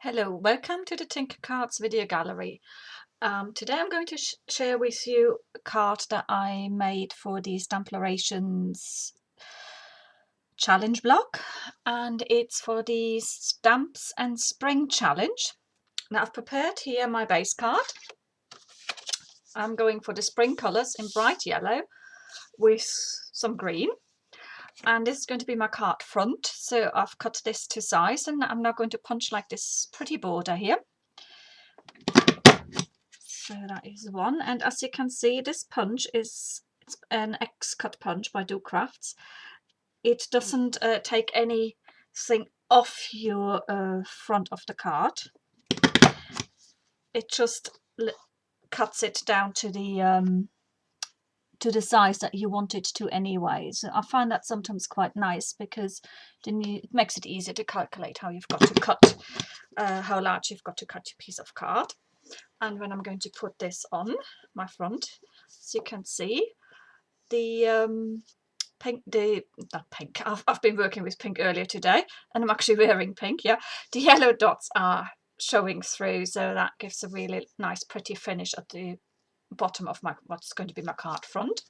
Hello, welcome to the Tinker Cards video gallery. Today I'm going to share with you a card that I made for the STAMPlorations challenge block, and it's for the Stamps and Spring challenge. Now I've prepared here my base card. I'm going for the spring colours in bright yellow with some green. And this is going to be my card front, so I've cut this to size, and I'm now going to punch like this pretty border here. So that is one, and as you can see, this punch it's an X-cut punch by Do Crafts. It doesn't take anything off your front of the card. It just cuts it down to the size that you want it to anyway. So I find that sometimes quite nice, because then it makes it easier to calculate how you've got to cut, how large you've got to cut your piece of card. And when I'm going to put this on my front, as you can see, the not pink, I've been working with pink earlier today, and I'm actually wearing pink, yeah. The yellow dots are showing through, so that gives a really nice pretty finish at the bottom of what's going to be my card front.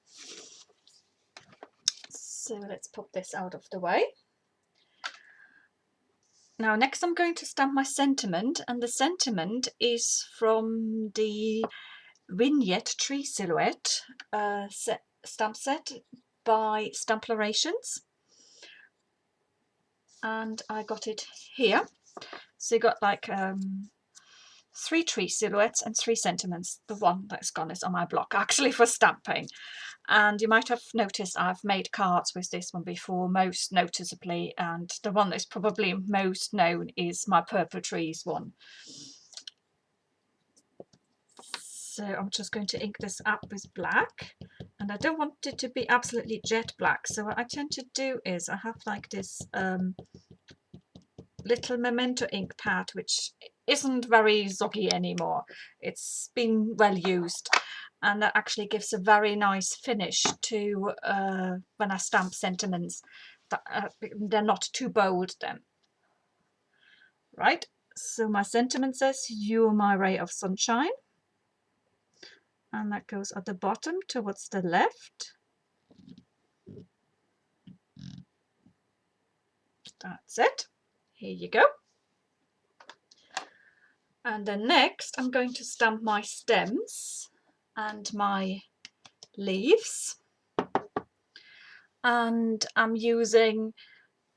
So let's put this out of the way. Now next I'm going to stamp my sentiment, and the sentiment is from the Vignette Tree Silhouette stamp set by STAMPlorations, and I got it here. So you got like 3 tree silhouettes and 3 sentiments. The one that's gone is on my block actually for stamping. And you might have noticed I've made cards with this one before, most noticeably, and the one that's probably most known is my Purple Trees one. So I'm just going to ink this up with black, and I don't want it to be absolutely jet black. So what I tend to do is I have like this little memento ink pad, which isn't very soggy anymore. It's been well used, and that actually gives a very nice finish to when I stamp sentiments. They're not too bold then. Right, so my sentiment says, "You're my ray of sunshine." And that goes at the bottom towards the left. That's it. Here you go. And then next I'm going to stamp my stems and my leaves. And I'm using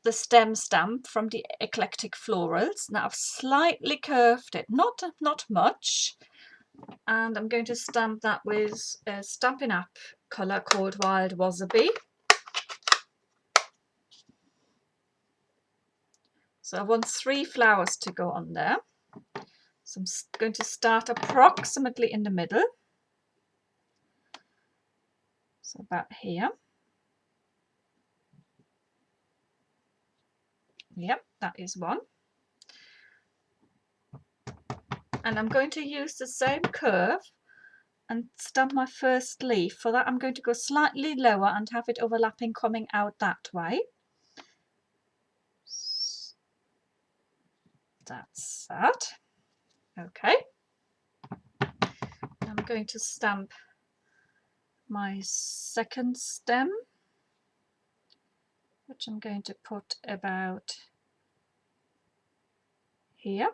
the stem stamp from the Eclectic Florals. Now I've slightly curved it, not much. And I'm going to stamp that with a Stampin' Up colour called Wild Wasabi. So I want 3 flowers to go on there. So I'm going to start approximately in the middle. So about here. Yep, that is one. And I'm going to use the same curve and stamp my first leaf. For that I'm going to go slightly lower and have it overlapping coming out that way. That's that. Okay. I'm going to stamp my second stem, which I'm going to put about here.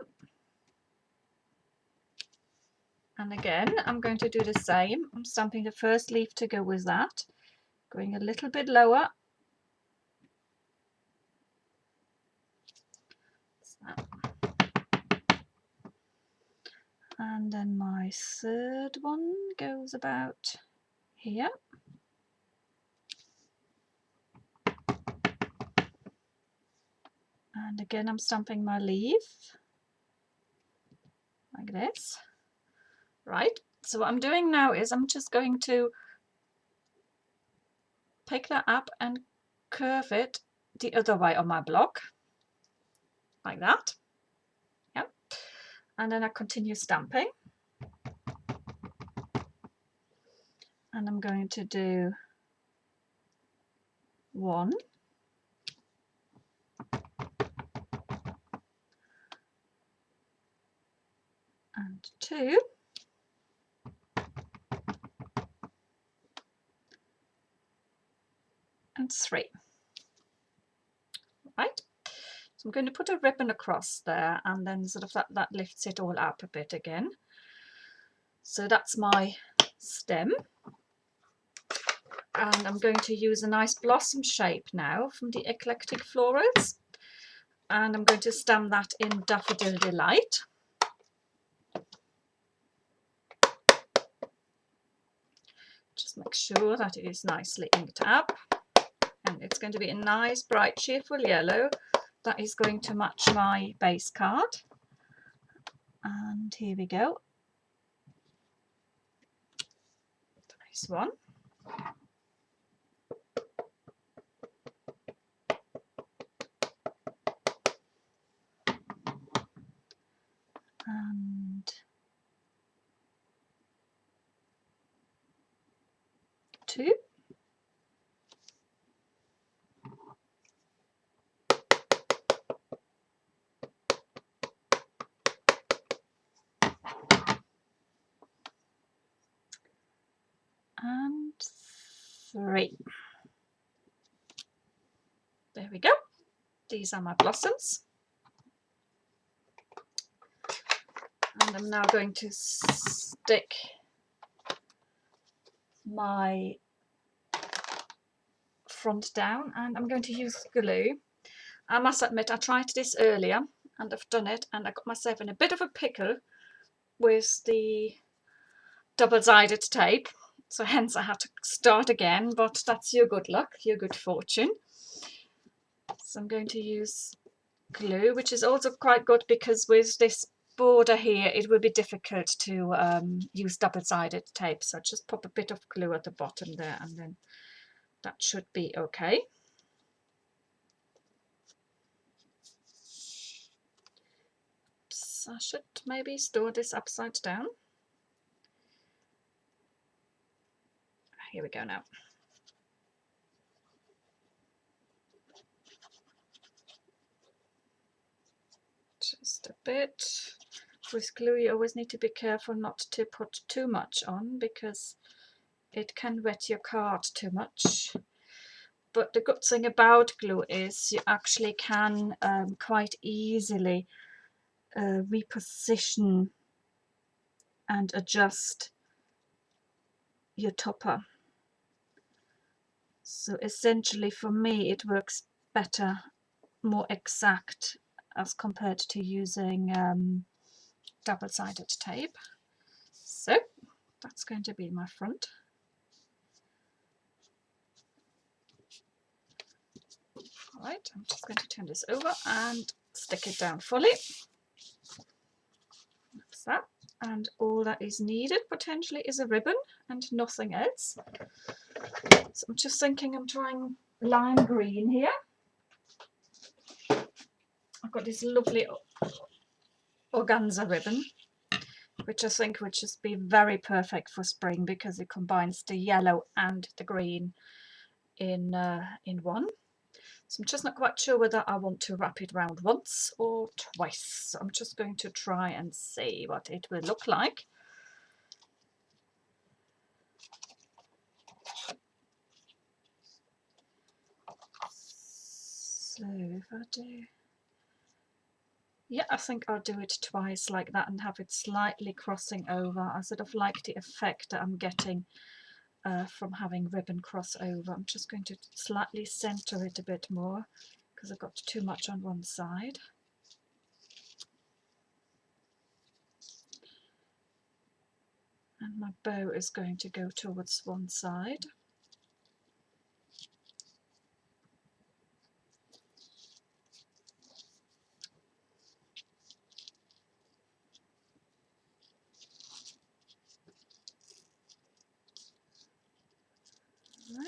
And again, I'm going to do the same. I'm stamping the first leaf to go with that, going a little bit lower. And then my third one goes about here. And again, I'm stamping my leaf like this. Right, so what I'm doing now is I'm just going to pick that up and curve it the other way on my block, like that. Yep. And then I continue stamping. And I'm going to do 1, 2, and 3. Right, so I'm going to put a ribbon across there, and then sort of that lifts it all up a bit again. So that's my stem, and I'm going to use a nice blossom shape now from the Eclectic Florals, and I'm going to stamp that in Daffodil Delight. Just make sure that it is nicely inked up, and it's going to be a nice bright cheerful yellow that is going to match my base card. And here we go, nice one. And 2, and 3. There we go. These are my blossoms, and I'm now going to stick my front down, and I'm going to use glue. I must admit I tried this earlier and I've done it, and I got myself in a bit of a pickle with the double-sided tape, so hence I had to start again, but that's your good luck, your good fortune. So I'm going to use glue, which is also quite good because with this border here it will be difficult to use double-sided tape, so just pop a bit of glue at the bottom there, and then that should be okay. I should maybe store this upside down. Here we go now. Just a bit. With glue you always need to be careful not to put too much on, because it can wet your card too much. But the good thing about glue is you actually can quite easily reposition and adjust your topper. So essentially for me it works better, more exact, as compared to using double-sided tape. So that's going to be my front. Alright, I'm just going to turn this over and stick it down fully. That's that. And all that is needed potentially is a ribbon and nothing else. So I'm just thinking I'm trying lime green here. I've got this lovely organza ribbon, which I think would just be very perfect for spring because it combines the yellow and the green in one. So I'm just not quite sure whether I want to wrap it around once or twice. So I'm just going to try and see what it will look like. So if I do, yeah, I think I'll do it twice like that and have it slightly crossing over. I sort of like the effect that I'm getting from having ribbon cross over. I'm just going to slightly center it a bit more because I've got too much on one side. And my bow is going to go towards one side. Right.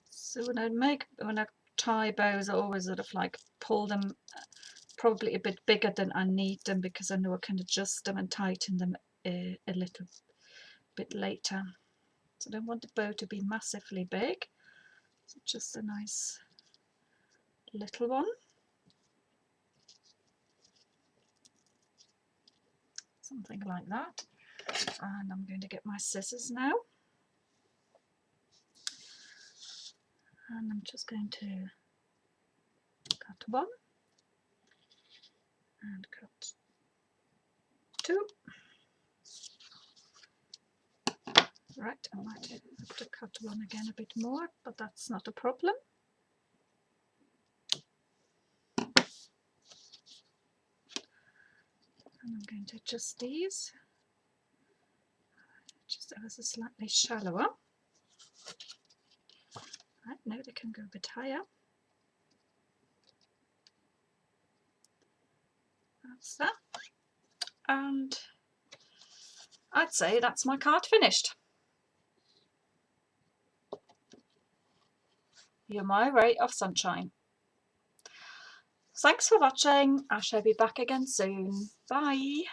So when I tie bows, I always sort of like pull them probably a bit bigger than I need them, because I know I can adjust them and tighten them a little bit later. So I don't want the bow to be massively big, So just a nice little one. Something like that. And I'm going to get my scissors now. And I'm just going to cut one and cut two. Right, I might have to cut one again a bit more, but that's not a problem. And I'm going to adjust these just ever so slightly shallower. Right, now they can go a bit higher. That's that. And I'd say that's my card finished. You're my ray of sunshine. Thanks for watching. I shall be back again soon. Bye.